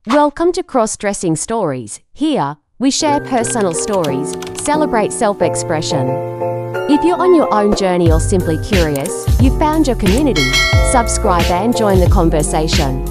Welcome to Crossdressing Stories. Here, we share personal stories, celebrate self-expression. If you're on your own journey or simply curious, you've found your community. Subscribe and join the conversation.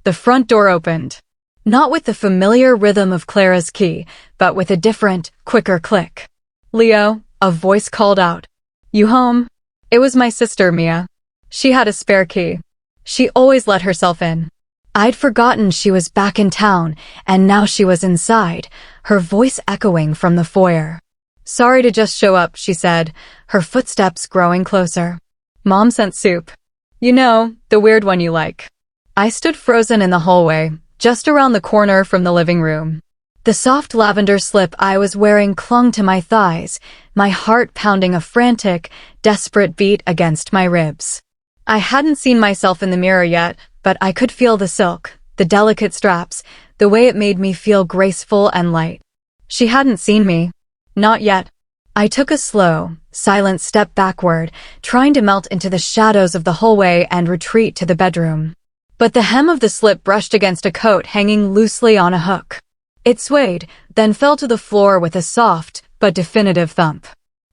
The front door opened. Not with the familiar rhythm of Clara's key, but with a different, quicker click. "Leo," a voice called out. "You home?" It was my sister, Mia. She had a spare key. She always let herself in. I'd forgotten she was back in town, and now she was inside, her voice echoing from the foyer. "Sorry to just show up," she said, her footsteps growing closer. "Mom sent soup. You know, the weird one you like." I stood frozen in the hallway, just around the corner from the living room. The soft lavender slip I was wearing clung to my thighs, my heart pounding a frantic, desperate beat against my ribs. I hadn't seen myself in the mirror yet, but I could feel the silk, the delicate straps, the way it made me feel graceful and light. She hadn't seen me. Not yet. I took a slow, silent step backward, trying to melt into the shadows of the hallway and retreat to the bedroom. But the hem of the slip brushed against a coat hanging loosely on a hook. It swayed, then fell to the floor with a soft, but definitive thump.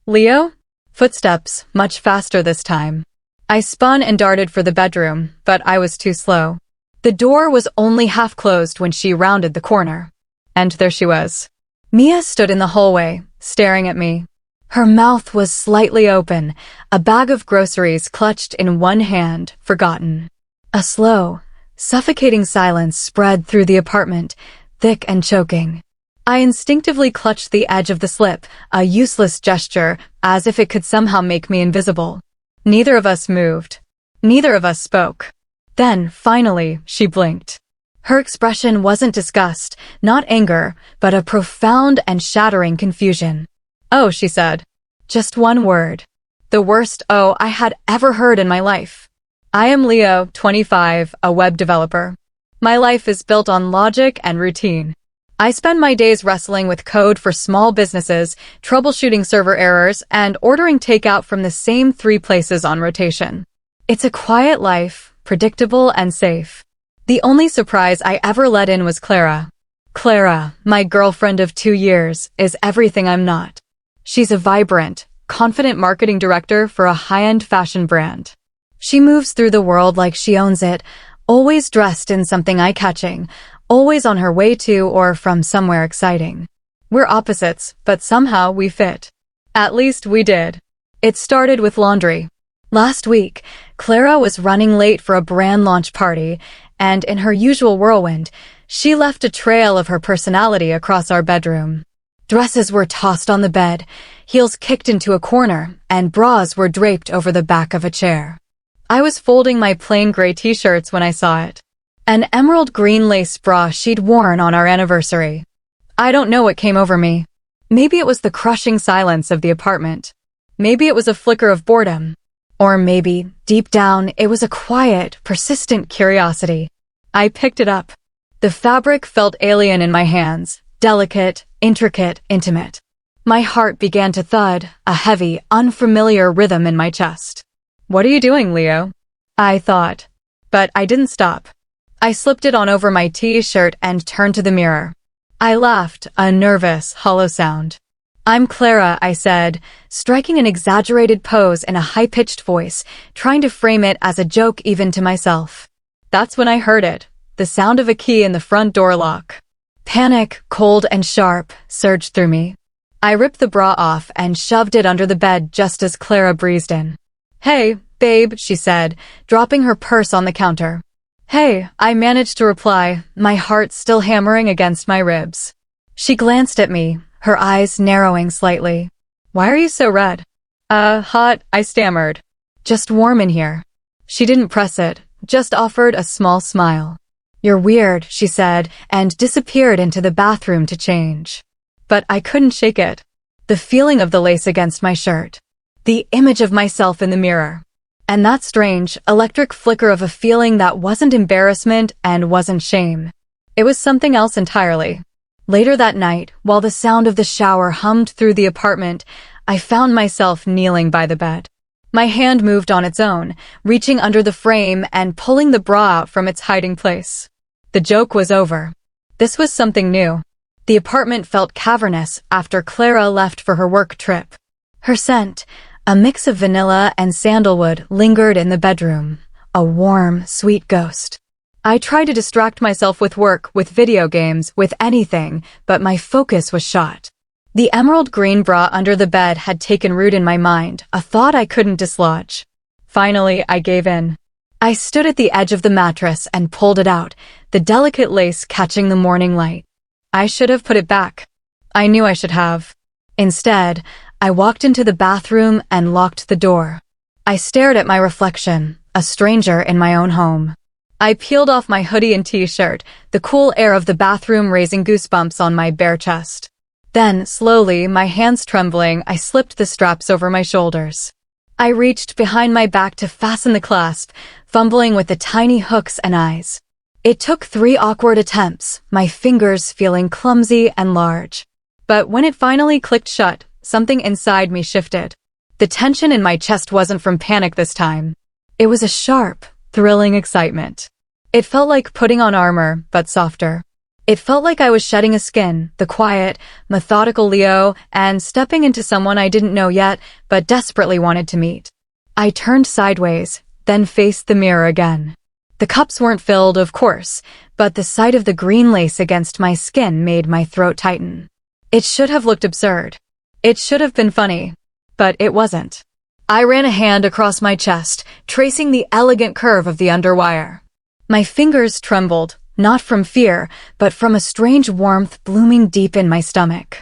"Leo?" Footsteps, much faster this time. I spun and darted for the bedroom, but I was too slow. The door was only half closed when she rounded the corner. And there she was. Mia stood in the hallway, staring at me. Her mouth was slightly open, a bag of groceries clutched in one hand, forgotten. A slow, suffocating silence spread through the apartment, thick and choking. I instinctively clutched the edge of the slip, a useless gesture, as if it could somehow make me invisible. Neither of us moved. Neither of us spoke. Then, finally, she blinked. Her expression wasn't disgust, not anger, but a profound and shattering confusion. "Oh," she said. Just one word. The worst "oh" I had ever heard in my life. "I am Leo, 25, a web developer. My life is built on logic and routine. I spend my days wrestling with code for small businesses, troubleshooting server errors, and ordering takeout from the same 3 places on rotation. It's a quiet life, predictable and safe. The only surprise I ever let in was Clara. Clara, my girlfriend of 2 years, is everything I'm not. She's a vibrant, confident marketing director for a high-end fashion brand. She moves through the world like she owns it, always dressed in something eye-catching, always on her way to or from somewhere exciting. We're opposites, but somehow we fit. At least we did. It started with laundry. Last week, Clara was running late for a brand launch party, and in her usual whirlwind, she left a trail of her personality across our bedroom. Dresses were tossed on the bed, heels kicked into a corner, and bras were draped over the back of a chair. I was folding my plain gray t-shirts when I saw it. An emerald green lace bra she'd worn on our anniversary. I don't know what came over me. Maybe it was the crushing silence of the apartment. Maybe it was a flicker of boredom. Or maybe, deep down, it was a quiet, persistent curiosity. I picked it up. The fabric felt alien in my hands, delicate, intricate, intimate. My heart began to thud, a heavy, unfamiliar rhythm in my chest. "What are you doing, Leo?" I thought. But I didn't stop. I slipped it on over my t-shirt and turned to the mirror. I laughed, a nervous, hollow sound. "I'm Clara," I said, striking an exaggerated pose in a high-pitched voice, trying to frame it as a joke even to myself. That's when I heard it, the sound of a key in the front door lock. Panic, cold and sharp, surged through me. I ripped the bra off and shoved it under the bed just as Clara breezed in. "Hey, babe," she said, dropping her purse on the counter. "Hey," I managed to reply, my heart still hammering against my ribs. She glanced at me, her eyes narrowing slightly. "Why are you so red?" Hot," I stammered. "Just warm in here." She didn't press it, just offered a small smile. "You're weird," she said, and disappeared into the bathroom to change. But I couldn't shake it. The feeling of the lace against my shirt. The image of myself in the mirror. And that strange, electric flicker of a feeling that wasn't embarrassment and wasn't shame. It was something else entirely. Later that night, while the sound of the shower hummed through the apartment, I found myself kneeling by the bed. My hand moved on its own, reaching under the frame and pulling the bra out from its hiding place. The joke was over. This was something new. The apartment felt cavernous after Clara left for her work trip. Her scent, a mix of vanilla and sandalwood, lingered in the bedroom, a warm, sweet ghost. I tried to distract myself with work, with video games, with anything, but my focus was shot. The emerald green bra under the bed had taken root in my mind, a thought I couldn't dislodge. Finally, I gave in. I stood at the edge of the mattress and pulled it out, the delicate lace catching the morning light. I should have put it back. I knew I should have. Instead, I walked into the bathroom and locked the door. I stared at my reflection, a stranger in my own home. I peeled off my hoodie and t-shirt, the cool air of the bathroom raising goosebumps on my bare chest. Then, slowly, my hands trembling, I slipped the straps over my shoulders. I reached behind my back to fasten the clasp, fumbling with the tiny hooks and eyes. It took 3 awkward attempts, my fingers feeling clumsy and large. But when it finally clicked shut, something inside me shifted. The tension in my chest wasn't from panic this time. It was a sharp, thrilling excitement. It felt like putting on armor, but softer. It felt like I was shedding a skin, the quiet, methodical Leo, and stepping into someone I didn't know yet, but desperately wanted to meet. I turned sideways, then faced the mirror again. The cups weren't filled, of course, but the sight of the green lace against my skin made my throat tighten. It should have looked absurd. It should have been funny. But it wasn't. I ran a hand across my chest, tracing the elegant curve of the underwire. My fingers trembled, not from fear, but from a strange warmth blooming deep in my stomach.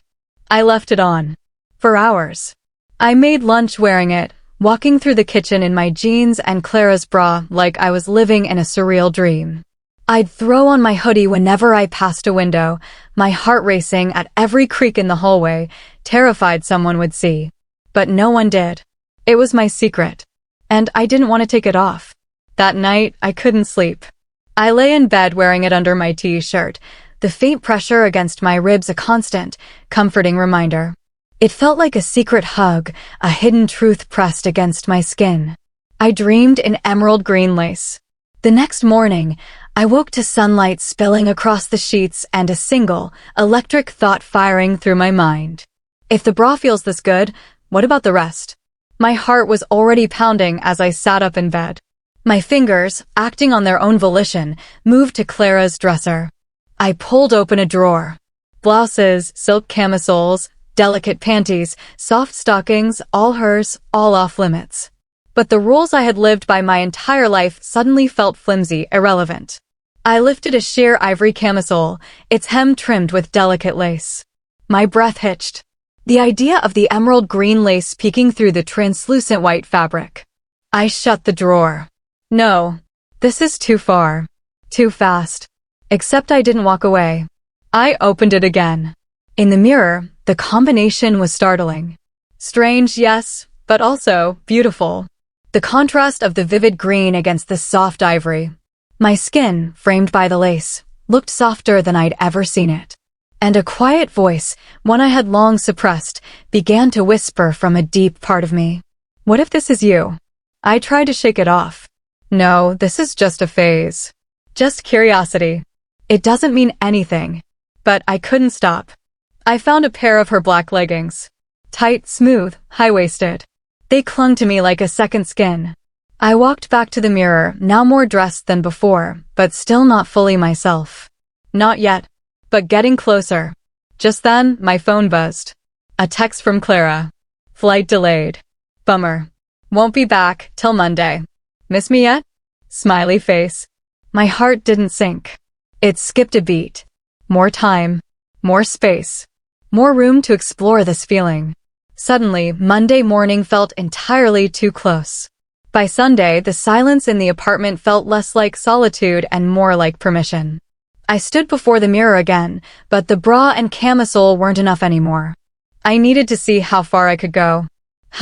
I left it on. For hours. I made lunch wearing it, walking through the kitchen in my jeans and Clara's bra like I was living in a surreal dream. I'd throw on my hoodie whenever I passed a window, my heart racing at every creak in the hallway, terrified someone would see. But no one did. It was my secret. And I didn't want to take it off. That night, I couldn't sleep. I lay in bed wearing it under my t-shirt, the faint pressure against my ribs a constant, comforting reminder. It felt like a secret hug, a hidden truth pressed against my skin. I dreamed in emerald green lace. The next morning, I woke to sunlight spilling across the sheets and a single, electric thought firing through my mind. If the bra feels this good, what about the rest? My heart was already pounding as I sat up in bed. My fingers, acting on their own volition, moved to Clara's dresser. I pulled open a drawer. Blouses, silk camisoles, delicate panties, soft stockings, all hers, all off limits. But the rules I had lived by my entire life suddenly felt flimsy, irrelevant. I lifted a sheer ivory camisole, its hem trimmed with delicate lace. My breath hitched. The idea of the emerald green lace peeking through the translucent white fabric. I shut the drawer. No, this is too far. Too fast. Except I didn't walk away. I opened it again. In the mirror, the combination was startling. Strange, yes, but also beautiful. The contrast of the vivid green against the soft ivory. My skin, framed by the lace, looked softer than I'd ever seen it. And a quiet voice, one I had long suppressed, began to whisper from a deep part of me. What if this is you? I tried to shake it off. No, this is just a phase. Just curiosity. It doesn't mean anything. But I couldn't stop. I found a pair of her black leggings. Tight, smooth, high-waisted. They clung to me like a second skin. I walked back to the mirror, now more dressed than before, but still not fully myself. Not yet, but getting closer. Just then, my phone buzzed. A text from Clara. Flight delayed. Bummer. Won't be back till Monday. Miss me yet? Smiley face. My heart didn't sink. It skipped a beat. More time. More space. More room to explore this feeling. Suddenly, Monday morning felt entirely too close. By Sunday, the silence in the apartment felt less like solitude and more like permission. I stood before the mirror again, but the bra and camisole weren't enough anymore. I needed to see how far I could go.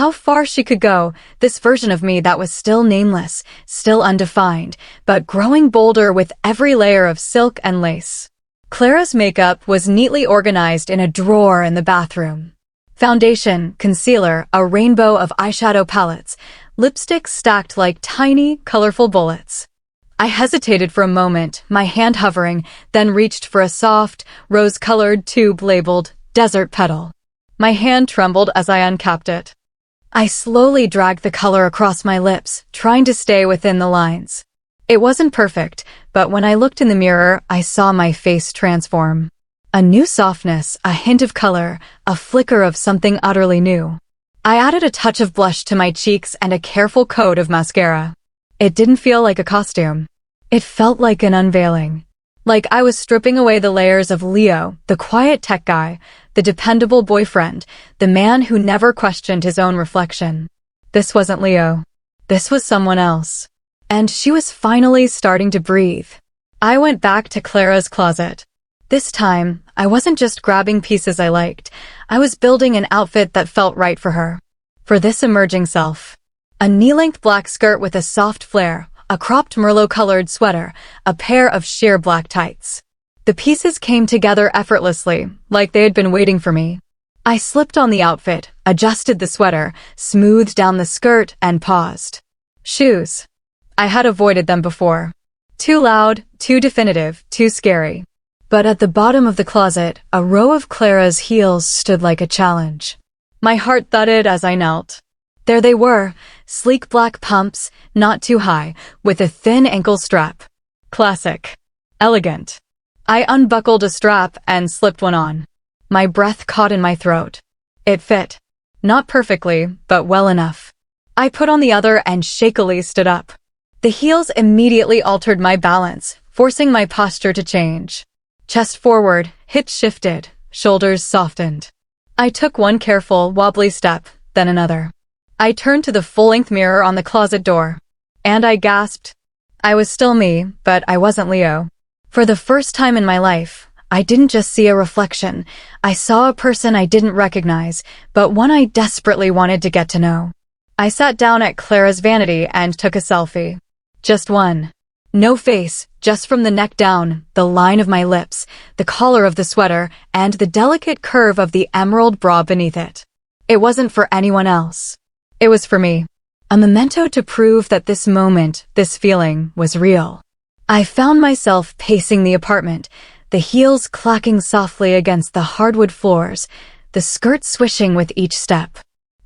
How far she could go, this version of me that was still nameless, still undefined, but growing bolder with every layer of silk and lace. Clara's makeup was neatly organized in a drawer in the bathroom. Foundation, concealer, a rainbow of eyeshadow palettes, lipstick stacked like tiny, colorful bullets. I hesitated for a moment, my hand hovering, then reached for a soft, rose-colored tube labeled Desert Petal. My hand trembled as I uncapped it. I slowly dragged the color across my lips, trying to stay within the lines. It wasn't perfect, but when I looked in the mirror, I saw my face transform. A new softness, a hint of color, a flicker of something utterly new. I added a touch of blush to my cheeks and a careful coat of mascara. It didn't feel like a costume. It felt like an unveiling. Like I was stripping away the layers of Leo, the quiet tech guy, the dependable boyfriend, the man who never questioned his own reflection. This wasn't Leo. This was someone else. And she was finally starting to breathe. I went back to Clara's closet. This time, I wasn't just grabbing pieces I liked. I was building an outfit that felt right for her. For this emerging self. A knee-length black skirt with a soft flare, a cropped Merlot-colored sweater, a pair of sheer black tights. The pieces came together effortlessly, like they had been waiting for me. I slipped on the outfit, adjusted the sweater, smoothed down the skirt, and paused. Shoes. I had avoided them before. Too loud, too definitive, too scary. But at the bottom of the closet, a row of Clara's heels stood like a challenge. My heart thudded as I knelt. There they were, sleek black pumps, not too high, with a thin ankle strap. Classic. Elegant. I unbuckled a strap and slipped one on. My breath caught in my throat. It fit. Not perfectly, but well enough. I put on the other and shakily stood up. The heels immediately altered my balance, forcing my posture to change. Chest forward, hips shifted, shoulders softened. I took one careful, wobbly step, then another. I turned to the full-length mirror on the closet door. And I gasped. I was still me, but I wasn't Leo. For the first time in my life, I didn't just see a reflection. I saw a person I didn't recognize, but one I desperately wanted to get to know. I sat down at Clara's vanity and took a selfie. Just one. No face, just from the neck down, the line of my lips, the collar of the sweater, and the delicate curve of the emerald bra beneath it. It wasn't for anyone else. It was for me. A memento to prove that this moment, this feeling, was real. I found myself pacing the apartment, the heels clacking softly against the hardwood floors, the skirt swishing with each step.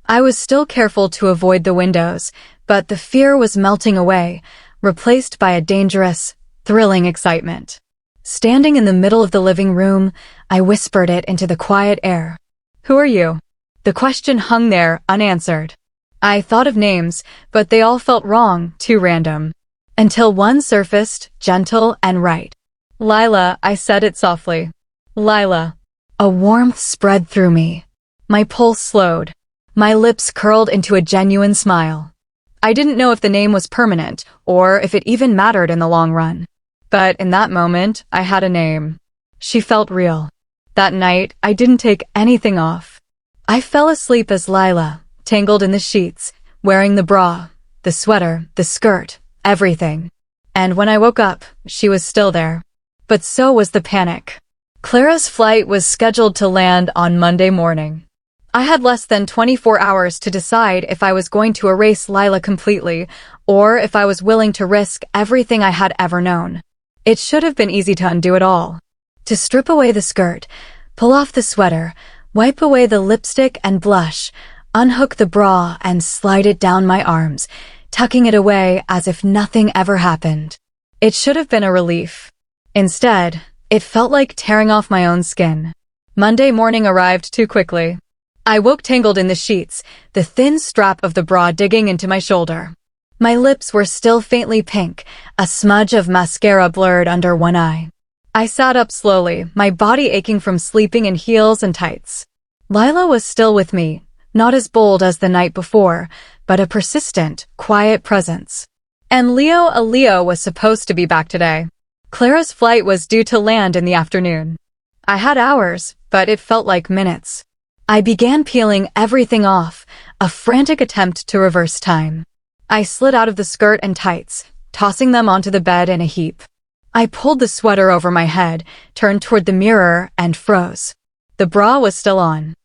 I was still careful to avoid the windows, but the fear was melting away, replaced by a dangerous, thrilling excitement. Standing in the middle of the living room, I whispered it into the quiet air. Who are you? The question hung there, unanswered. I thought of names, but they all felt wrong, too random. Until one surfaced, gentle and right. Lila, I said it softly. Lila. A warmth spread through me. My pulse slowed. My lips curled into a genuine smile. I didn't know if the name was permanent, or if it even mattered in the long run. But in that moment, I had a name. She felt real. That night, I didn't take anything off. I fell asleep as Lila, tangled in the sheets, wearing the bra, the sweater, the skirt, everything. And when I woke up, she was still there. But so was the panic. Clara's flight was scheduled to land on Monday morning. I had less than 24 hours to decide if I was going to erase Lila completely, or if I was willing to risk everything I had ever known. It should have been easy to undo it all. To strip away the skirt, pull off the sweater, wipe away the lipstick and blush, unhook the bra and slide it down my arms, tucking it away as if nothing ever happened. It should have been a relief. Instead, it felt like tearing off my own skin. Monday morning arrived too quickly. I woke tangled in the sheets, the thin strap of the bra digging into my shoulder. My lips were still faintly pink, a smudge of mascara blurred under one eye. I sat up slowly, my body aching from sleeping in heels and tights. Lila was still with me, not as bold as the night before, but a persistent, quiet presence. And Leo was supposed to be back today. Clara's flight was due to land in the afternoon. I had hours, but it felt like minutes. I began peeling everything off, a frantic attempt to reverse time. I slid out of the skirt and tights, tossing them onto the bed in a heap. I pulled the sweater over my head, turned toward the mirror, and froze. The bra was still on.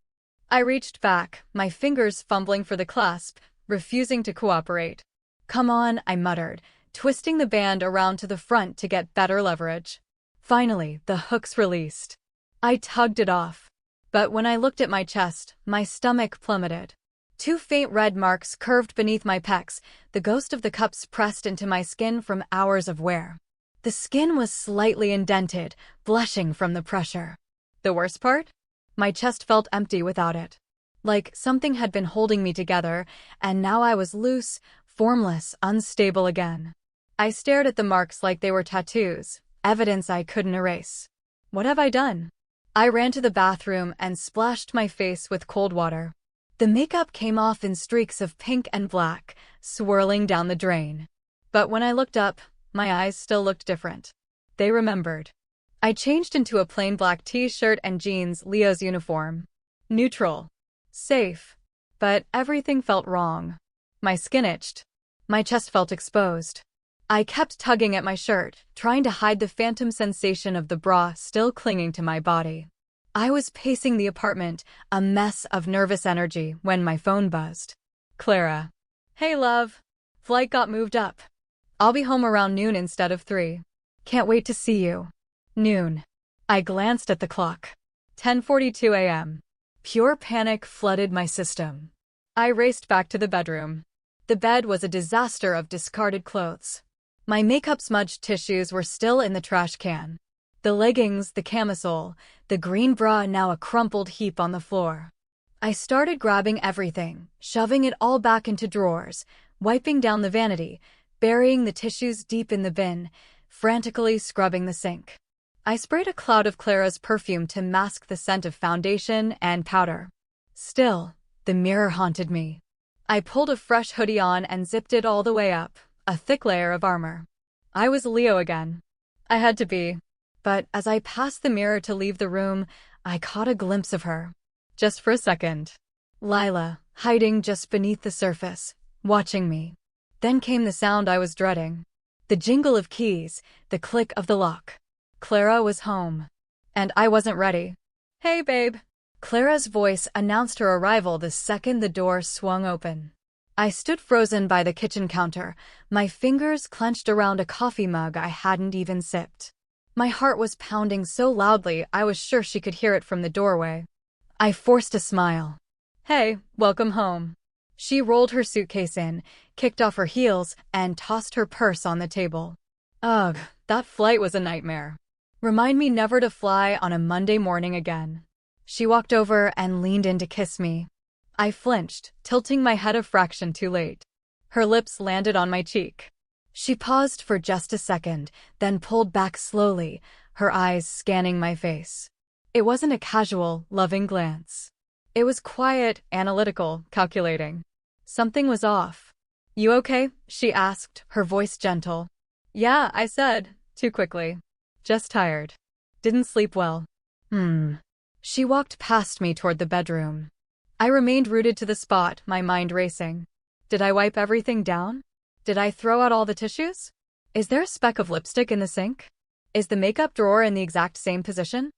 I reached back, my fingers fumbling for the clasp, refusing to cooperate. "Come on," I muttered, twisting the band around to the front to get better leverage. Finally, the hooks released. I tugged it off. But when I looked at my chest, my stomach plummeted. 2 faint red marks curved beneath my pecs, the ghost of the cups pressed into my skin from hours of wear. The skin was slightly indented, blushing from the pressure. The worst part? My chest felt empty without it. Like something had been holding me together, and now I was loose, formless, unstable again. I stared at the marks like they were tattoos, evidence I couldn't erase. What have I done? I ran to the bathroom and splashed my face with cold water. The makeup came off in streaks of pink and black, swirling down the drain. But when I looked up, my eyes still looked different. They remembered. I changed into a plain black t-shirt and jeans, Leo's uniform. Neutral. Safe. But everything felt wrong. My skin itched. My chest felt exposed. I kept tugging at my shirt, trying to hide the phantom sensation of the bra still clinging to my body. I was pacing the apartment, a mess of nervous energy, when my phone buzzed. Clara. "Hey, love. Flight got moved up. I'll be home around noon instead of 3. Can't wait to see you." Noon. I glanced at the clock. 10:42 a.m. Pure panic flooded my system. I raced back to the bedroom. The bed was a disaster of discarded clothes. My makeup-smudged tissues were still in the trash can. The leggings, the camisole, the green bra, now a crumpled heap on the floor. I started grabbing everything, shoving it all back into drawers, wiping down the vanity, burying the tissues deep in the bin, frantically scrubbing the sink. I sprayed a cloud of Clara's perfume to mask the scent of foundation and powder. Still, the mirror haunted me. I pulled a fresh hoodie on and zipped it all the way up, a thick layer of armor. I was Leo again. I had to be. But as I passed the mirror to leave the room, I caught a glimpse of her. Just for a second. Lila, hiding just beneath the surface, watching me. Then came the sound I was dreading. The jingle of keys, the click of the lock. Clara was home. And I wasn't ready. "Hey, babe." Clara's voice announced her arrival the second the door swung open. I stood frozen by the kitchen counter, my fingers clenched around a coffee mug I hadn't even sipped. My heart was pounding so loudly I was sure she could hear it from the doorway. I forced a smile. "Hey, welcome home." She rolled her suitcase in, kicked off her heels, and tossed her purse on the table. Ugh, that flight was a nightmare. Remind me never to fly on a Monday morning again. She walked over and leaned in to kiss me. I flinched, tilting my head a fraction too late. Her lips landed on my cheek. She paused for just a second, then pulled back slowly, her eyes scanning my face. It wasn't a casual, loving glance. It was quiet, analytical, calculating. Something was off. "You okay?" she asked, her voice gentle. "Yeah," I said, too quickly. "Just tired. Didn't sleep well." She walked past me toward the bedroom. I remained rooted to the spot, my mind racing. Did I wipe everything down? Did I throw out all the tissues? Is there a speck of lipstick in the sink? Is the makeup drawer in the exact same position?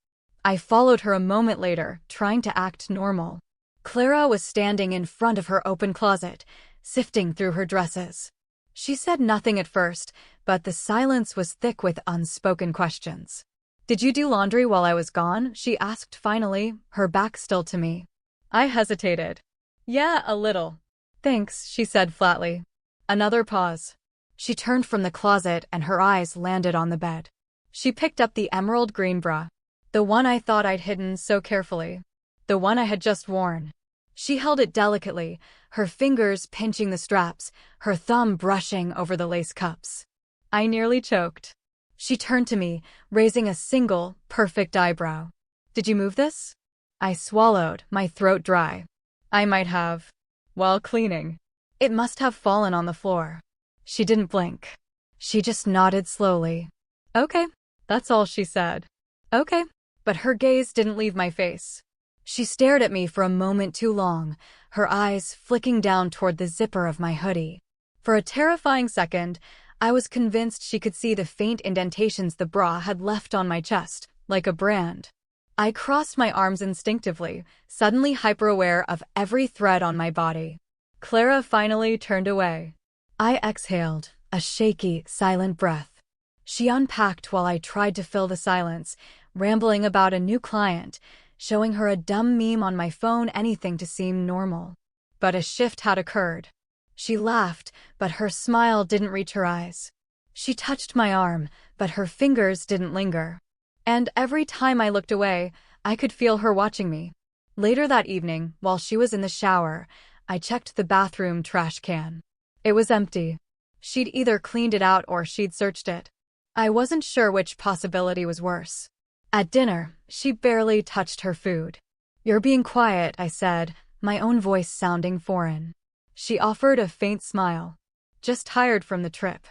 I followed her a moment later, trying to act normal. Clara was standing in front of her open closet, sifting through her dresses. She said nothing at first, but the silence was thick with unspoken questions. "Did you do laundry while I was gone?" she asked finally, her back still to me. I hesitated. "Yeah, a little." "Thanks," she said flatly. Another pause. She turned from the closet and her eyes landed on the bed. She picked up the emerald green bra. The one I thought I'd hidden so carefully. The one I had just worn. She held it delicately, her fingers pinching the straps, her thumb brushing over the lace cups. I nearly choked. She turned to me, raising a single, perfect eyebrow. "Did you move this?" I swallowed, my throat dry. I might have. While cleaning. It must have fallen on the floor. She didn't blink. She just nodded slowly. "Okay." That's all she said. "Okay." But her gaze didn't leave my face. She stared at me for a moment too long, her eyes flicking down toward the zipper of my hoodie. For a terrifying second, I was convinced she could see the faint indentations the bra had left on my chest, like a brand. I crossed my arms instinctively, suddenly hyper-aware of every thread on my body. Clara finally turned away. I exhaled, a shaky, silent breath. She unpacked while I tried to fill the silence, rambling about a new client, showing her a dumb meme on my phone, anything to seem normal. But a shift had occurred. She laughed, but her smile didn't reach her eyes. She touched my arm, but her fingers didn't linger. And every time I looked away, I could feel her watching me. Later that evening, while she was in the shower, I checked the bathroom trash can. It was empty. She'd either cleaned it out or she'd searched it. I wasn't sure which possibility was worse. At dinner, she barely touched her food. "You're being quiet," I said, my own voice sounding foreign. She offered a faint smile. "Just tired from the trip."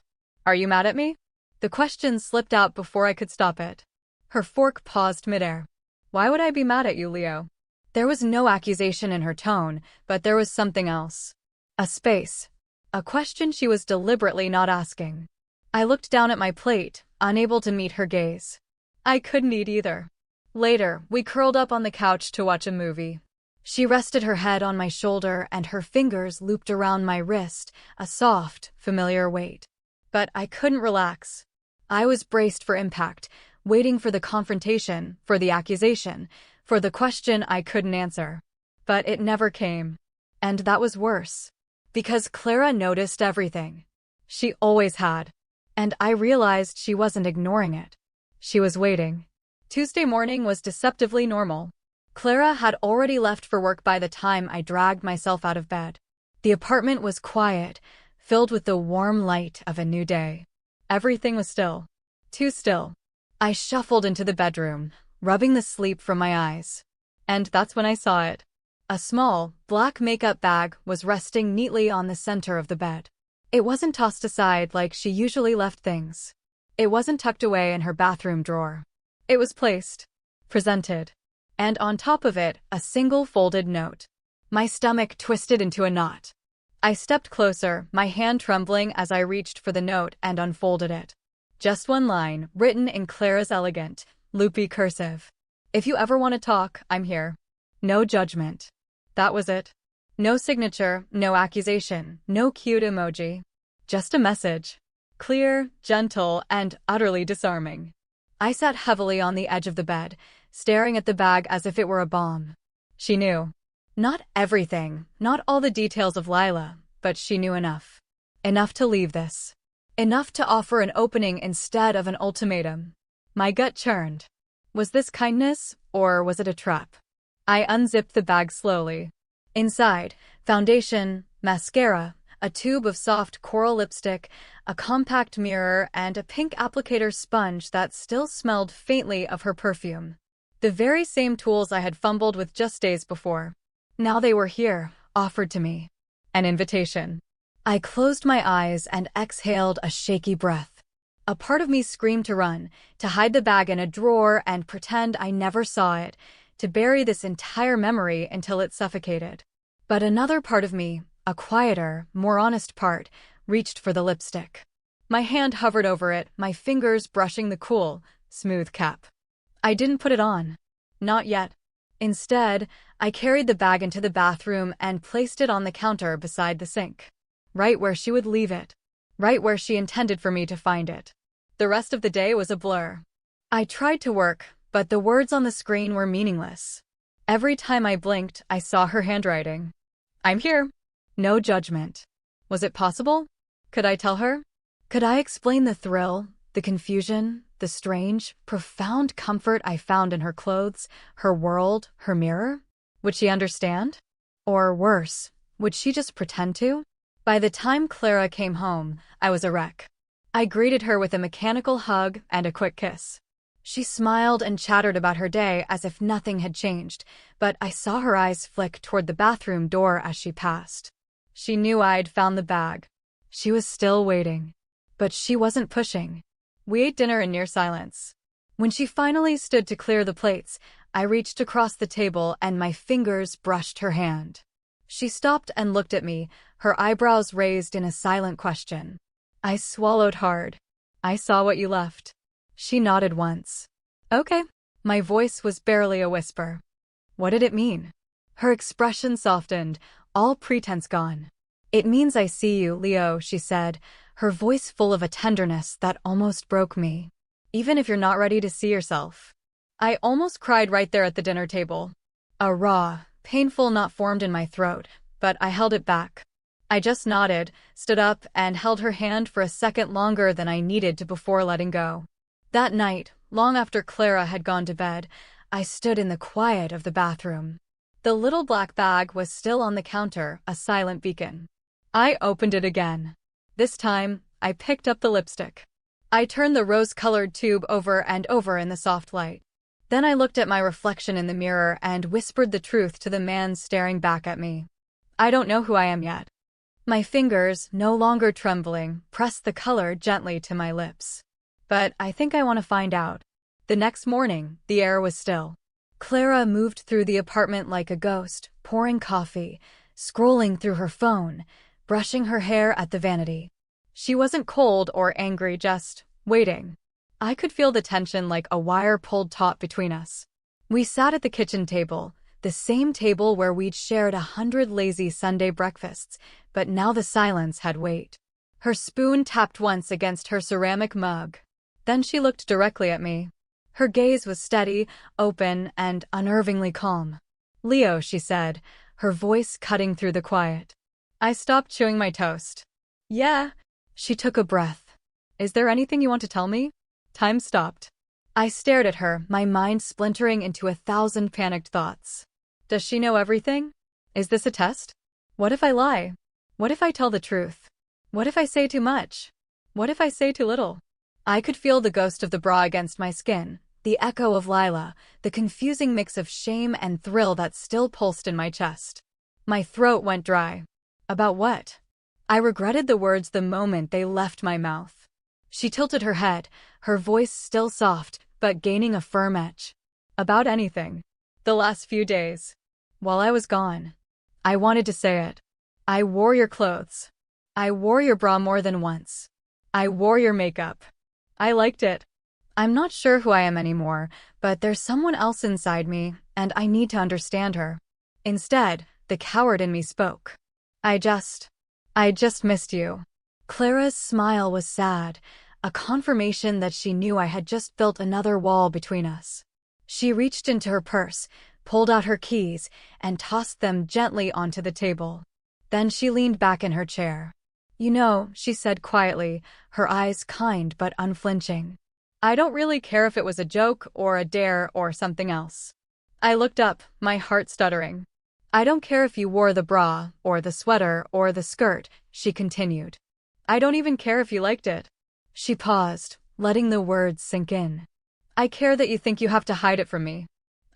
"Are you mad at me?" The question slipped out before I could stop it. Her fork paused midair. "Why would I be mad at you, Leo?" There was no accusation in her tone, but there was something else. A space. A question she was deliberately not asking. I looked down at my plate, unable to meet her gaze. I couldn't eat either. Later, we curled up on the couch to watch a movie. She rested her head on my shoulder and her fingers looped around my wrist, a soft, familiar weight. But I couldn't relax. I was braced for impact, waiting for the confrontation, for the accusation, for the question I couldn't answer. But it never came. And that was worse. Because Clara noticed everything. She always had. And I realized she wasn't ignoring it. She was waiting. Tuesday morning was deceptively normal. Clara had already left for work by the time I dragged myself out of bed. The apartment was quiet, filled with the warm light of a new day. Everything was still. Too still. I shuffled into the bedroom, rubbing the sleep from my eyes. And that's when I saw it. A small, black makeup bag was resting neatly on the center of the bed. It wasn't tossed aside like she usually left things. It wasn't tucked away in her bathroom drawer. It was placed. Presented. And on top of it, a single folded note. My stomach twisted into a knot. I stepped closer, my hand trembling as I reached for the note and unfolded it. Just one line, written in Clara's elegant, loopy cursive. "If you ever want to talk, I'm here. No judgment." That was it. No signature, no accusation, no cute emoji. Just a message. Clear, gentle, and utterly disarming. I sat heavily on the edge of the bed, staring at the bag as if it were a bomb. She knew. Not everything, not all the details of Lila, but she knew enough. Enough to leave this. Enough to offer an opening instead of an ultimatum. My gut churned. Was this kindness, or was it a trap? I unzipped the bag slowly. Inside, foundation, mascara, a tube of soft coral lipstick, a compact mirror, and a pink applicator sponge that still smelled faintly of her perfume. The very same tools I had fumbled with just days before. Now they were here, offered to me. An invitation. I closed my eyes and exhaled a shaky breath. A part of me screamed to run, to hide the bag in a drawer and pretend I never saw it, to bury this entire memory until it suffocated. But another part of me, a quieter, more honest part, reached for the lipstick. My hand hovered over it, my fingers brushing the cool, smooth cap. I didn't put it on. Not yet. Instead, I carried the bag into the bathroom and placed it on the counter beside the sink. Right where she would leave it. Right where she intended for me to find it. The rest of the day was a blur. I tried to work, but the words on the screen were meaningless. Every time I blinked, I saw her handwriting. "I'm here." No judgment. Was it possible? Could I tell her? Could I explain the thrill, the confusion, the strange, profound comfort I found in her clothes, her world, her mirror? Would she understand? Or worse, would she just pretend to? By the time Clara came home, I was a wreck. I greeted her with a mechanical hug and a quick kiss. She smiled and chattered about her day as if nothing had changed, but I saw her eyes flick toward the bathroom door as she passed. She knew I'd found the bag. She was still waiting. But she wasn't pushing. We ate dinner in near silence. When she finally stood to clear the plates, I reached across the table and my fingers brushed her hand. She stopped and looked at me, her eyebrows raised in a silent question. I swallowed hard. "I saw what you left." She nodded once. "Okay." My voice was barely a whisper. What did it mean? Her expression softened, all pretense gone. "It means I see you, Leo," she said, her voice full of a tenderness that almost broke me. "Even if you're not ready to see yourself." I almost cried right there at the dinner table. A raw, painful knot formed in my throat, but I held it back. I just nodded, stood up, and held her hand for a second longer than I needed to before letting go. That night, long after Clara had gone to bed, I stood in the quiet of the bathroom. The little black bag was still on the counter, a silent beacon. I opened it again. This time, I picked up the lipstick. I turned the rose-colored tube over and over in the soft light. Then I looked at my reflection in the mirror and whispered the truth to the man staring back at me. I don't know who I am yet. My fingers, no longer trembling, pressed the color gently to my lips. But I think I want to find out. The next morning, the air was still. Clara moved through the apartment like a ghost, pouring coffee, scrolling through her phone, brushing her hair at the vanity. She wasn't cold or angry, just waiting. I could feel the tension like a wire pulled taut between us. We sat at the kitchen table, the same table where we'd shared 100 lazy Sunday breakfasts, but now the silence had weight. Her spoon tapped once against her ceramic mug. Then she looked directly at me. Her gaze was steady, open, and unnervingly calm. "Leo," she said, her voice cutting through the quiet. I stopped chewing my toast. "Yeah." She took a breath. "Is there anything you want to tell me?" Time stopped. I stared at her, my mind splintering into 1,000 panicked thoughts. Does she know everything? Is this a test? What if I lie? What if I tell the truth? What if I say too much? What if I say too little? I could feel the ghost of the bra against my skin, the echo of Lila, the confusing mix of shame and thrill that still pulsed in my chest. My throat went dry. About what? I regretted the words the moment they left my mouth. She tilted her head, her voice still soft, but gaining a firm edge. About anything. The last few days. While I was gone. I wanted to say it. I wore your clothes. I wore your bra more than once. I wore your makeup. I liked it. I'm not sure who I am anymore, but there's someone else inside me, and I need to understand her. Instead, the coward in me spoke. I just missed you." Clara's smile was sad, a confirmation that she knew I had just built another wall between us. She reached into her purse, pulled out her keys, and tossed them gently onto the table. Then she leaned back in her chair. "You know," she said quietly, her eyes kind but unflinching. "I don't really care if it was a joke or a dare or something else." I looked up, my heart stuttering. "I don't care if you wore the bra, or the sweater, or the skirt," she continued. "I don't even care if you liked it." She paused, letting the words sink in. "I care that you think you have to hide it from me."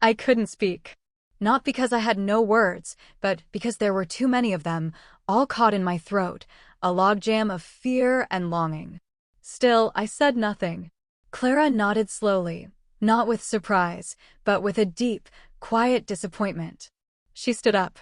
I couldn't speak. Not because I had no words, but because there were too many of them, all caught in my throat, a logjam of fear and longing. Still, I said nothing. Clara nodded slowly, not with surprise, but with a deep, quiet disappointment. She stood up.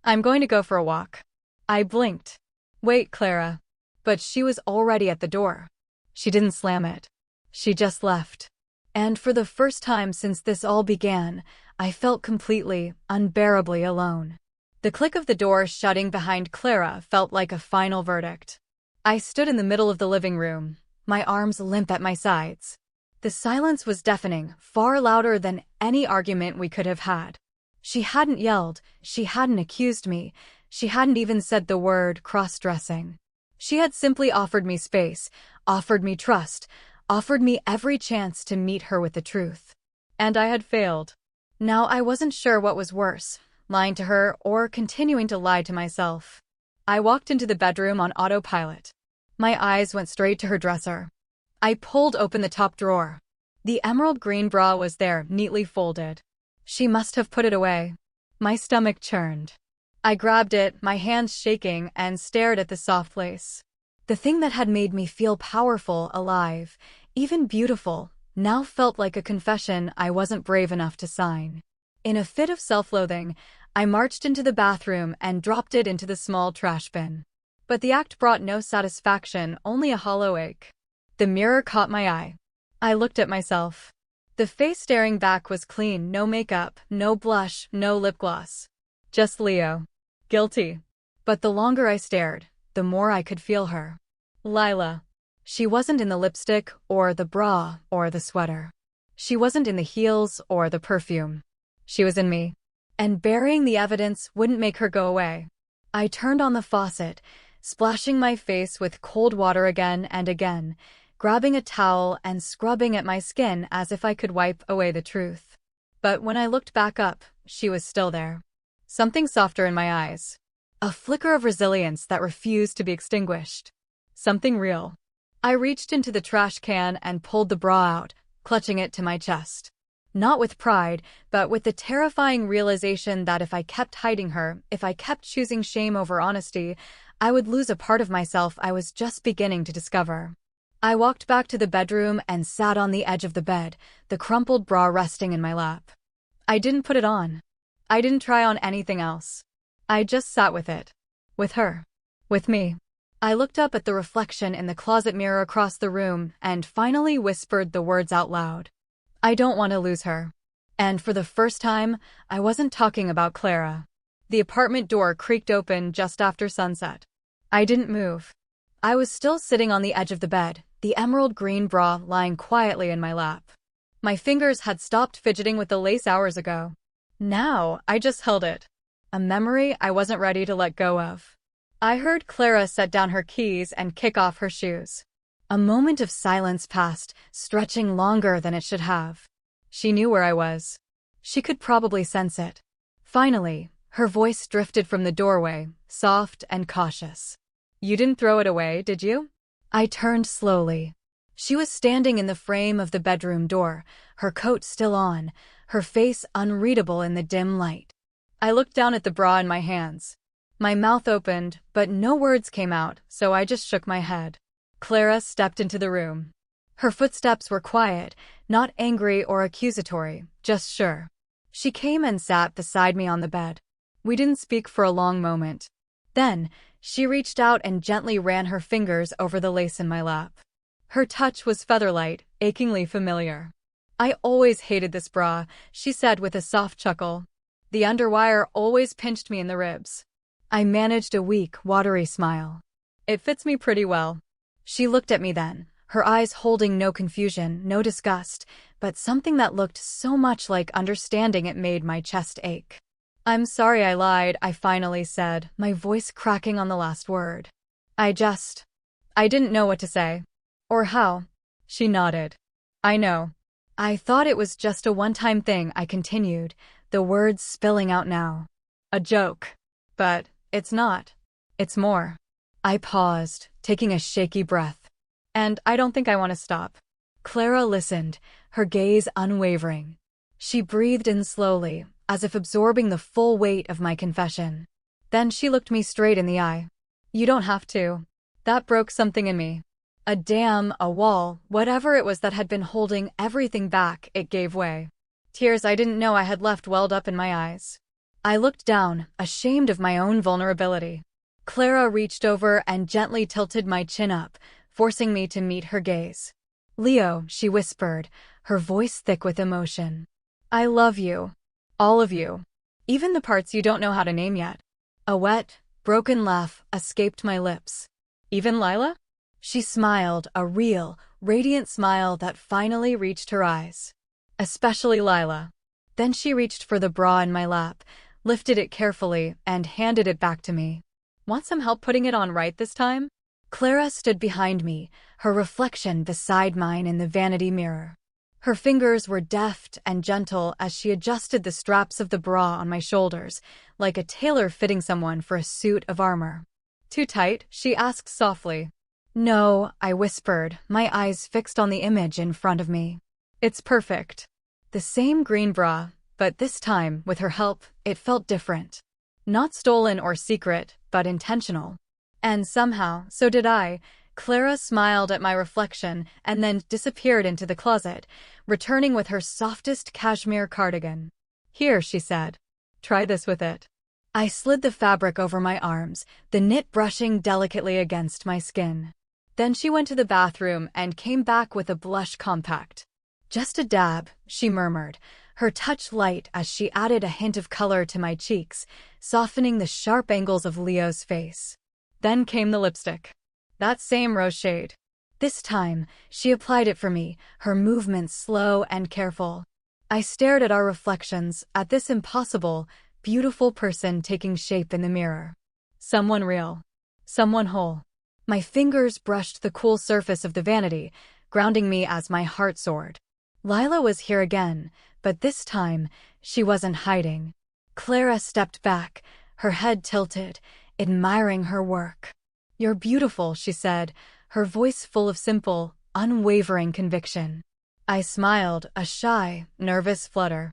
"I'm going to go for a walk." I blinked. "Wait, Clara." But she was already at the door. She didn't slam it. She just left. And for the first time since this all began, I felt completely, unbearably alone. The click of the door shutting behind Clara felt like a final verdict. I stood in the middle of the living room, my arms limp at my sides. The silence was deafening, far louder than any argument we could have had. She hadn't yelled, she hadn't accused me, she hadn't even said the word crossdressing. She had simply offered me space, offered me trust, offered me every chance to meet her with the truth. And I had failed. Now I wasn't sure what was worse, lying to her or continuing to lie to myself. I walked into the bedroom on autopilot. My eyes went straight to her dresser. I pulled open the top drawer. The emerald green bra was there, neatly folded. She must have put it away. My stomach churned. I grabbed it, my hands shaking, and stared at the soft lace. The thing that had made me feel powerful, alive, even beautiful, now felt like a confession I wasn't brave enough to sign. In a fit of self-loathing, I marched into the bathroom and dropped it into the small trash bin. But the act brought no satisfaction, only a hollow ache. The mirror caught my eye. I looked at myself. The face staring back was clean, no makeup, no blush, no lip gloss. Just Leo. Guilty. But the longer I stared, the more I could feel her. Lila. She wasn't in the lipstick or the bra or the sweater. She wasn't in the heels or the perfume. She was in me. And burying the evidence wouldn't make her go away. I turned on the faucet, splashing my face with cold water again and again, grabbing a towel and scrubbing at my skin as if I could wipe away the truth. But when I looked back up, she was still there. Something softer in my eyes. A flicker of resilience that refused to be extinguished. Something real. I reached into the trash can and pulled the bra out, clutching it to my chest. Not with pride, but with the terrifying realization that if I kept hiding her, if I kept choosing shame over honesty, I would lose a part of myself I was just beginning to discover. I walked back to the bedroom and sat on the edge of the bed, the crumpled bra resting in my lap. I didn't put it on. I didn't try on anything else. I just sat with it. With her. With me. I looked up at the reflection in the closet mirror across the room and finally whispered the words out loud. I don't want to lose her. And for the first time, I wasn't talking about Clara. The apartment door creaked open just after sunset. I didn't move. I was still sitting on the edge of the bed, the emerald green bra lying quietly in my lap. My fingers had stopped fidgeting with the lace hours ago. Now, I just held it. A memory I wasn't ready to let go of. I heard Clara set down her keys and kick off her shoes. A moment of silence passed, stretching longer than it should have. She knew where I was. She could probably sense it. Finally, her voice drifted from the doorway, soft and cautious. You didn't throw it away, did you? I turned slowly. She was standing in the frame of the bedroom door, her coat still on, her face unreadable in the dim light. I looked down at the bra in my hands. My mouth opened, but no words came out, so I just shook my head. Clara stepped into the room. Her footsteps were quiet, not angry or accusatory, just sure. She came and sat beside me on the bed. We didn't speak for a long moment. Then, she reached out and gently ran her fingers over the lace in my lap. Her touch was featherlight, achingly familiar. I always hated this bra, she said with a soft chuckle. The underwire always pinched me in the ribs. I managed a weak, watery smile. It fits me pretty well. She looked at me then, her eyes holding no confusion, no disgust, but something that looked so much like understanding it made my chest ache. I'm sorry I lied, I finally said, my voice cracking on the last word. I didn't know what to say. Or how. She nodded. I know. I thought it was just a one-time thing, I continued, the words spilling out now. A joke. But it's not. It's more. I paused, taking a shaky breath. And I don't think I want to stop. Clara listened, her gaze unwavering. She breathed in slowly, as if absorbing the full weight of my confession. Then she looked me straight in the eye. You don't have to. That broke something in me. A dam, a wall, whatever it was that had been holding everything back, it gave way. Tears I didn't know I had left welled up in my eyes. I looked down, ashamed of my own vulnerability. Clara reached over and gently tilted my chin up, forcing me to meet her gaze. Leo, she whispered, her voice thick with emotion. I love you. All of you. Even the parts you don't know how to name yet. A wet, broken laugh escaped my lips. Even Lila? She smiled, a real, radiant smile that finally reached her eyes. Especially Lila. Then she reached for the bra in my lap, lifted it carefully, and handed it back to me. Want some help putting it on right this time? Clara stood behind me, her reflection beside mine in the vanity mirror. Her fingers were deft and gentle as she adjusted the straps of the bra on my shoulders, like a tailor fitting someone for a suit of armor. Too tight? She asked softly. No, I whispered, my eyes fixed on the image in front of me. It's perfect. The same green bra, but this time, with her help, it felt different. Not stolen or secret, but intentional. And somehow, so did I. Clara smiled at my reflection and then disappeared into the closet, returning with her softest cashmere cardigan. Here, she said. Try this with it. I slid the fabric over my arms, the knit brushing delicately against my skin. Then she went to the bathroom and came back with a blush compact. Just a dab, she murmured, her touch light as she added a hint of color to my cheeks, softening the sharp angles of Leo's face. Then came the lipstick. That same rose shade. This time, she applied it for me, her movements slow and careful. I stared at our reflections, at this impossible, beautiful person taking shape in the mirror. Someone real. Someone whole. My fingers brushed the cool surface of the vanity, grounding me as my heart soared. Lila was here again, but this time, she wasn't hiding. Clara stepped back, her head tilted, admiring her work. "You're beautiful," she said, her voice full of simple, unwavering conviction. I smiled, a shy, nervous flutter.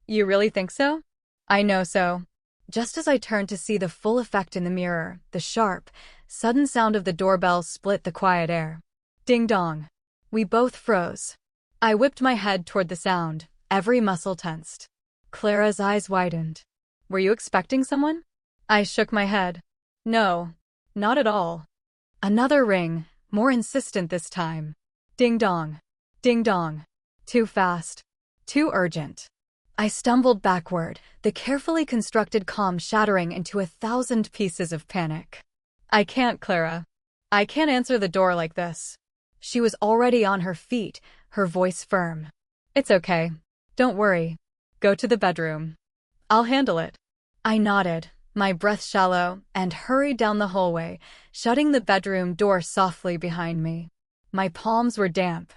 "You really think so?" "I know so." Just as I turned to see the full effect in the mirror, the sharp, sudden sound of the doorbell split the quiet air. Ding dong. We both froze. I whipped my head toward the sound, every muscle tensed. Clara's eyes widened. "Were you expecting someone?" I shook my head. "No, not at all." Another ring, more insistent this time. Ding dong. Ding dong. Too fast. Too urgent. I stumbled backward, the carefully constructed calm shattering into 1,000 pieces of panic. "I can't, Clara. I can't answer the door like this." She was already on her feet, her voice firm. "It's okay. Don't worry. Go to the bedroom. I'll handle it." I nodded, my breath shallow, and hurried down the hallway, shutting the bedroom door softly behind me. My palms were damp.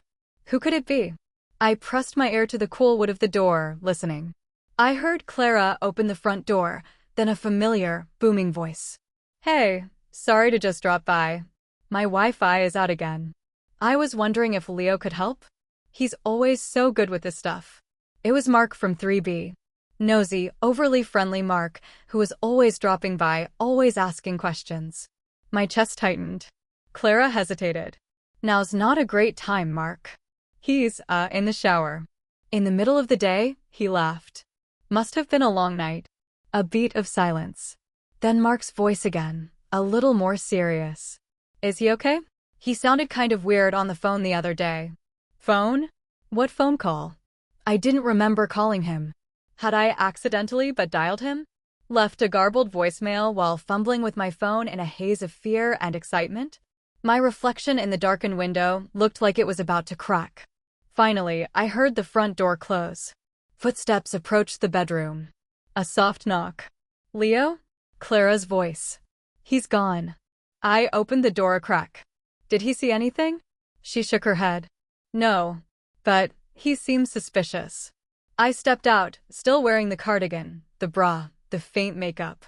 Who could it be? I pressed my ear to the cool wood of the door, listening. I heard Clara open the front door, then a familiar, booming voice. "Hey, sorry to just drop by. My Wi-Fi is out again." I was wondering if Leo could help. He's always so good with this stuff. It was Mark from 3B. Nosy, overly friendly Mark, who was always dropping by, always asking questions. My chest tightened. Clara hesitated. "Now's not a great time, Mark." "He's, in the shower." "In the middle of the day?" He laughed. "Must have been a long night." A beat of silence. Then Mark's voice again, a little more serious. "Is he okay? He sounded kind of weird on the phone the other day." "Phone? What phone call?" I didn't remember calling him. Had I accidentally but dialed him? Left a garbled voicemail while fumbling with my phone in a haze of fear and excitement? My reflection in the darkened window looked like it was about to crack. Finally, I heard the front door close. Footsteps approached the bedroom. A soft knock. "Leo?" Clara's voice. "He's gone." I opened the door a crack. "Did he see anything?" She shook her head. "No, but he seemed suspicious." I stepped out, still wearing the cardigan, the bra, the faint makeup.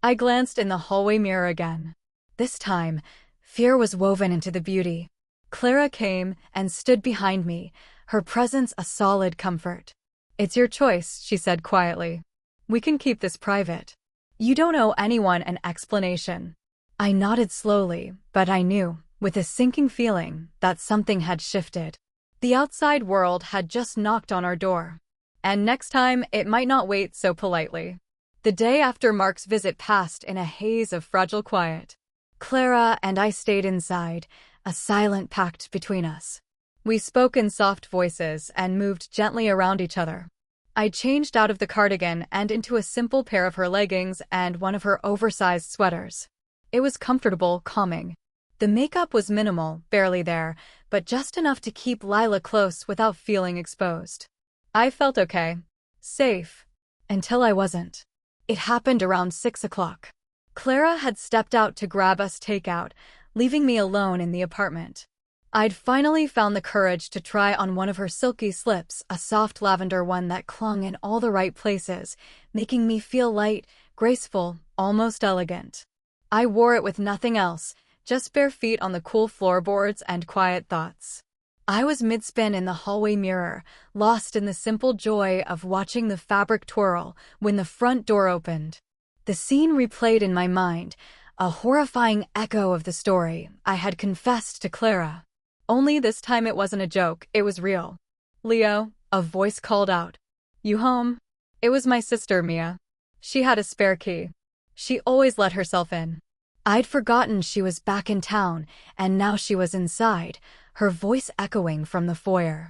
I glanced in the hallway mirror again. This time, fear was woven into the beauty. Clara came and stood behind me, her presence a solid comfort. "It's your choice," she said quietly. "We can keep this private. You don't owe anyone an explanation." I nodded slowly, but I knew, with a sinking feeling, that something had shifted. The outside world had just knocked on our door. And next time, it might not wait so politely. The day after Mark's visit passed in a haze of fragile quiet. Clara and I stayed inside, a silent pact between us. We spoke in soft voices and moved gently around each other. I changed out of the cardigan and into a simple pair of her leggings and one of her oversized sweaters. It was comfortable, calming. The makeup was minimal, barely there, but just enough to keep Lila close without feeling exposed. I felt okay. Safe. Until I wasn't. It happened around 6 o'clock. Clara had stepped out to grab us takeout, leaving me alone in the apartment. I'd finally found the courage to try on one of her silky slips, a soft lavender one that clung in all the right places, making me feel light, graceful, almost elegant. I wore it with nothing else, just bare feet on the cool floorboards and quiet thoughts. I was mid-spin in the hallway mirror, lost in the simple joy of watching the fabric twirl when the front door opened. The scene replayed in my mind, a horrifying echo of the story I had confessed to Clara. Only this time it wasn't a joke, it was real. "Leo," a voice called out. "You home?" It was my sister, Mia. She had a spare key. She always let herself in. I'd forgotten she was back in town, and now she was inside, her voice echoing from the foyer.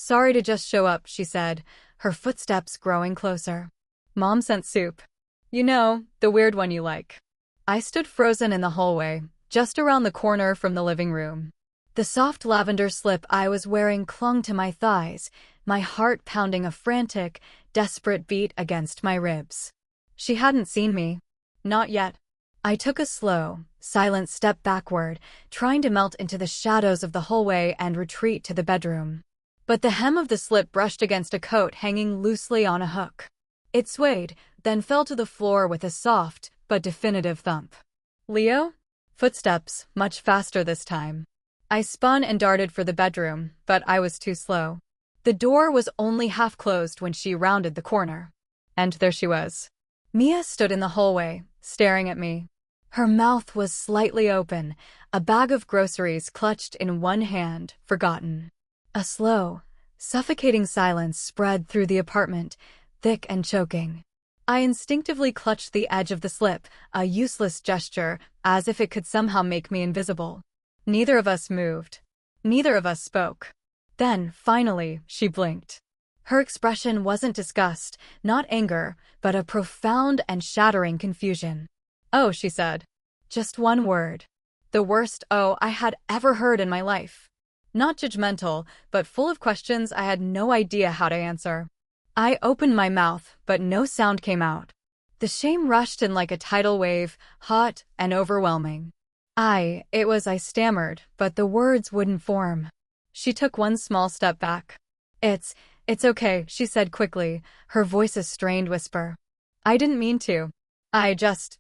Sorry to just show up, she said, her footsteps growing closer. Mom sent soup. You know, the weird one you like. I stood frozen in the hallway, just around the corner from the living room. The soft lavender slip I was wearing clung to my thighs, my heart pounding a frantic, desperate beat against my ribs. She hadn't seen me. Not yet. I took a slow, silent step backward, trying to melt into the shadows of the hallway and retreat to the bedroom. But the hem of the slip brushed against a coat hanging loosely on a hook. It swayed, then fell to the floor with a soft but definitive thump. Leo? Footsteps, much faster this time. I spun and darted for the bedroom, but I was too slow. The door was only half closed when she rounded the corner. And there she was. Mia stood in the hallway, staring at me. Her mouth was slightly open, a bag of groceries clutched in one hand, forgotten. A slow, suffocating silence spread through the apartment, thick and choking. I instinctively clutched the edge of the slip, a useless gesture, as if it could somehow make me invisible. Neither of us moved. Neither of us spoke. Then, finally, she blinked. Her expression wasn't disgust, not anger, but a profound and shattering confusion. Oh, she said. Just one word. The worst oh I had ever heard in my life. Not judgmental, but full of questions I had no idea how to answer. I opened my mouth, but no sound came out. The shame rushed in like a tidal wave, hot and overwhelming. I stammered, but the words wouldn't form. She took one small step back. It's okay, she said quickly, her voice a strained whisper. I didn't mean to.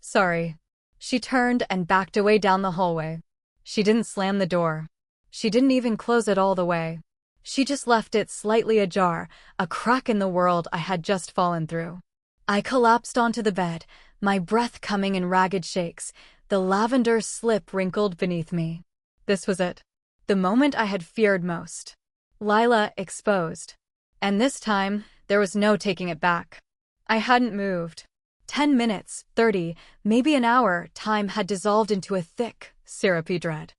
Sorry. She turned and backed away down the hallway. She didn't slam the door. She didn't even close it all the way. She just left it slightly ajar, a crack in the world I had just fallen through. I collapsed onto the bed, my breath coming in ragged shakes, the lavender slip wrinkled beneath me. This was it. The moment I had feared most. Lila exposed. And this time, there was no taking it back. I hadn't moved. 10 minutes, 30, maybe an hour, time had dissolved into a thick, syrupy dread.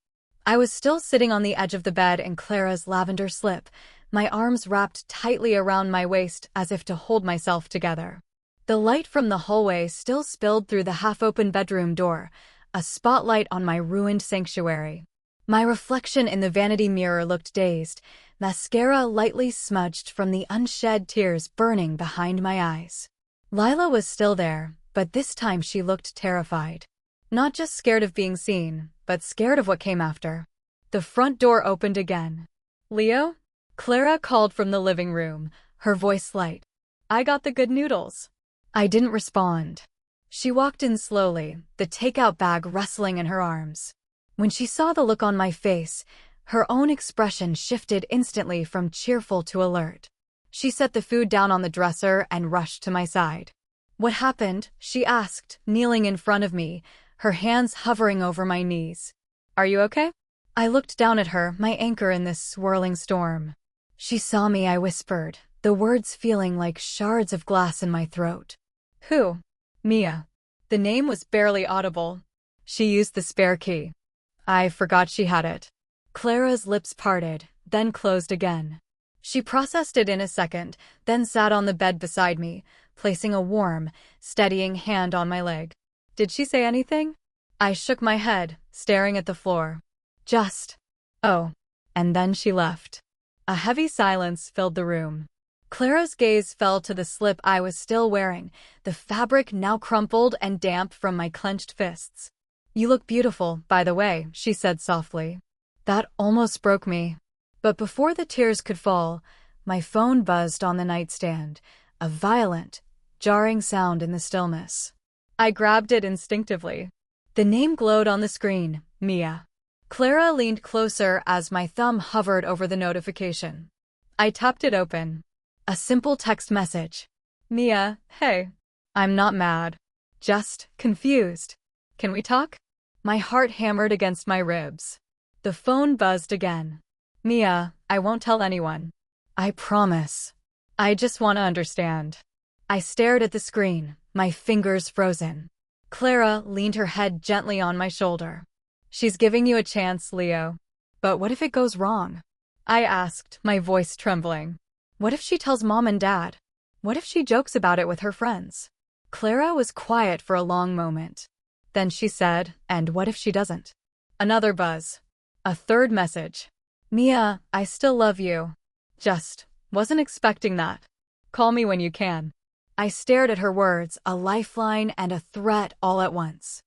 I was still sitting on the edge of the bed in Clara's lavender slip, my arms wrapped tightly around my waist as if to hold myself together. The light from the hallway still spilled through the half-open bedroom door, a spotlight on my ruined sanctuary. My reflection in the vanity mirror looked dazed, mascara lightly smudged from the unshed tears burning behind my eyes. Lila was still there, but this time she looked terrified. Not just scared of being seen, but scared of what came after. The front door opened again. Leo? Clara called from the living room, her voice light. I got the good noodles. I didn't respond. She walked in slowly, the takeout bag rustling in her arms. When she saw the look on my face, her own expression shifted instantly from cheerful to alert. She set the food down on the dresser and rushed to my side. What happened? She asked, kneeling in front of me, her hands hovering over my knees. Are you okay? I looked down at her, my anchor in this swirling storm. She saw me, I whispered, the words feeling like shards of glass in my throat. Who? Mia. The name was barely audible. She used the spare key. I forgot she had it. Clara's lips parted, then closed again. She processed it in a second, then sat on the bed beside me, placing a warm, steadying hand on my leg. Did she say anything? I shook my head, staring at the floor. Just, oh. And then she left. A heavy silence filled the room. Clara's gaze fell to the slip I was still wearing, the fabric now crumpled and damp from my clenched fists. You look beautiful, by the way, she said softly. That almost broke me. But before the tears could fall, my phone buzzed on the nightstand, a violent, jarring sound in the stillness. I grabbed it instinctively. The name glowed on the screen, Mia. Clara leaned closer as my thumb hovered over the notification. I tapped it open. A simple text message. Mia, hey. I'm not mad. Just confused. Can we talk? My heart hammered against my ribs. The phone buzzed again. Mia, I won't tell anyone. I promise. I just want to understand. I stared at the screen, my fingers frozen. Clara leaned her head gently on my shoulder. She's giving you a chance, Leo. But what if it goes wrong? I asked, my voice trembling. What if she tells mom and dad? What if she jokes about it with her friends? Clara was quiet for a long moment. Then she said, and what if she doesn't? Another buzz. A third message. Mia, I still love you. Just wasn't expecting that. Call me when you can. I stared at her words, a lifeline and a threat all at once.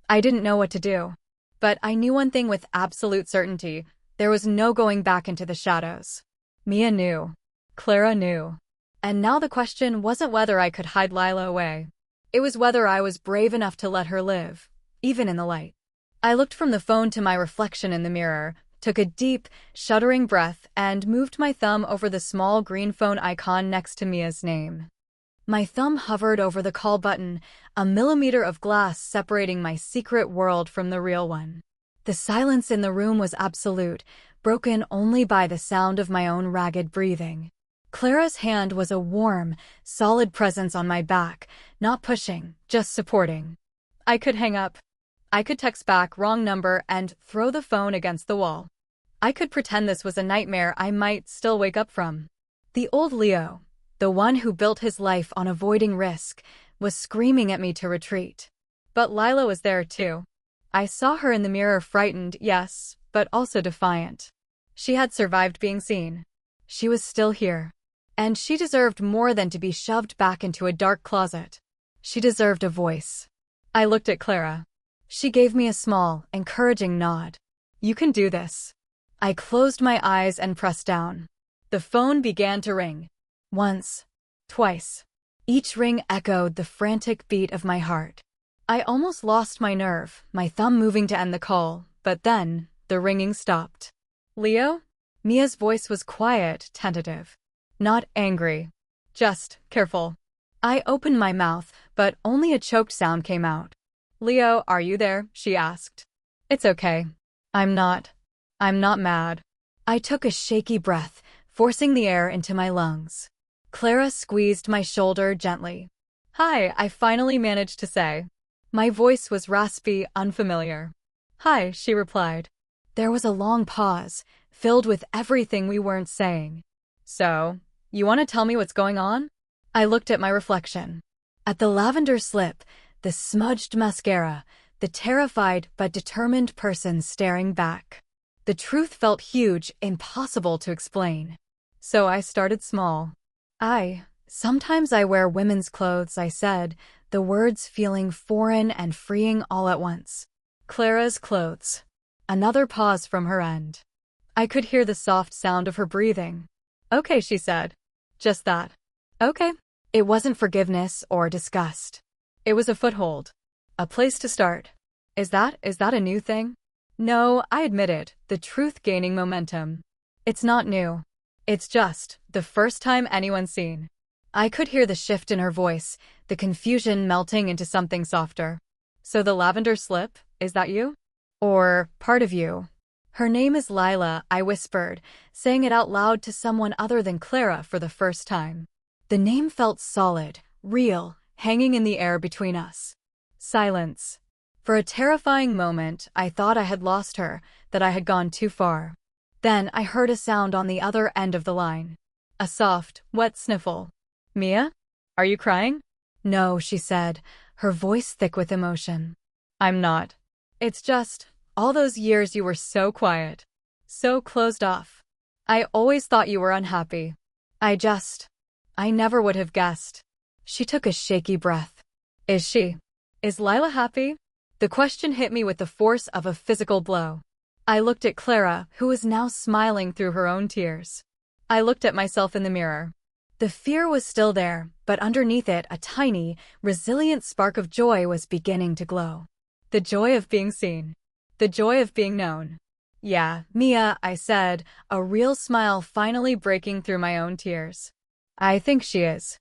I didn't know what to do. But I knew one thing with absolute certainty. There was no going back into the shadows. Mia knew. Clara knew. And now the question wasn't whether I could hide Lila away. It was whether I was brave enough to let her live, even in the light. I looked from the phone to my reflection in the mirror, took a deep, shuddering breath, and moved my thumb over the small green phone icon next to Mia's name. My thumb hovered over the call button, a millimeter of glass separating my secret world from the real one. The silence in the room was absolute, broken only by the sound of my own ragged breathing. Clara's hand was a warm, solid presence on my back, not pushing, just supporting. I could hang up. I could text back wrong number and throw the phone against the wall. I could pretend this was a nightmare I might still wake up from. The old Leo, the one who built his life on avoiding risk, was screaming at me to retreat. But Lila was there too. I saw her in the mirror, frightened, yes, but also defiant. She had survived being seen. She was still here. And she deserved more than to be shoved back into a dark closet. She deserved a voice. I looked at Clara. She gave me a small, encouraging nod. You can do this. I closed my eyes and pressed down. The phone began to ring. Once. Twice. Each ring echoed the frantic beat of my heart. I almost lost my nerve, my thumb moving to end the call, but then, the ringing stopped. Leo? Mia's voice was quiet, tentative. Not angry. Just careful. I opened my mouth, but only a choked sound came out. Leo, are you there? She asked. It's okay. I'm not mad. I took a shaky breath, forcing the air into my lungs. Clara squeezed my shoulder gently. Hi, I finally managed to say. My voice was raspy, unfamiliar. Hi, she replied. There was a long pause, filled with everything we weren't saying. So, you want to tell me what's going on? I looked at my reflection. At the lavender slip, the smudged mascara, the terrified but determined person staring back. The truth felt huge, impossible to explain. So I started small. Sometimes I wear women's clothes, I said, the words feeling foreign and freeing all at once. Clara's clothes. Another pause from her end. I could hear the soft sound of her breathing. Okay, she said. Just that. Okay. It wasn't forgiveness or disgust. It was a foothold. A place to start. Is that a new thing? No, I admitted, the truth gaining momentum. It's not new. It's just the first time anyone's seen. I could hear the shift in her voice, the confusion melting into something softer. So the lavender slip, is that you? Or part of you? Her name is Lila, I whispered, saying it out loud to someone other than Clara for the first time. The name felt solid, real, hanging in the air between us. Silence. For a terrifying moment, I thought I had lost her, that I had gone too far. Then I heard a sound on the other end of the line. A soft, wet sniffle. Mia? Are you crying? No, she said, her voice thick with emotion. I'm not. It's just, all those years you were so quiet. So closed off. I always thought you were unhappy. I never would have guessed. She took a shaky breath. Is she? Is Lila happy? The question hit me with the force of a physical blow. I looked at Clara, who was now smiling through her own tears. I looked at myself in the mirror. The fear was still there, but underneath it, a tiny, resilient spark of joy was beginning to glow. The joy of being seen. The joy of being known. Yeah, Mia, I said, a real smile finally breaking through my own tears. I think she is.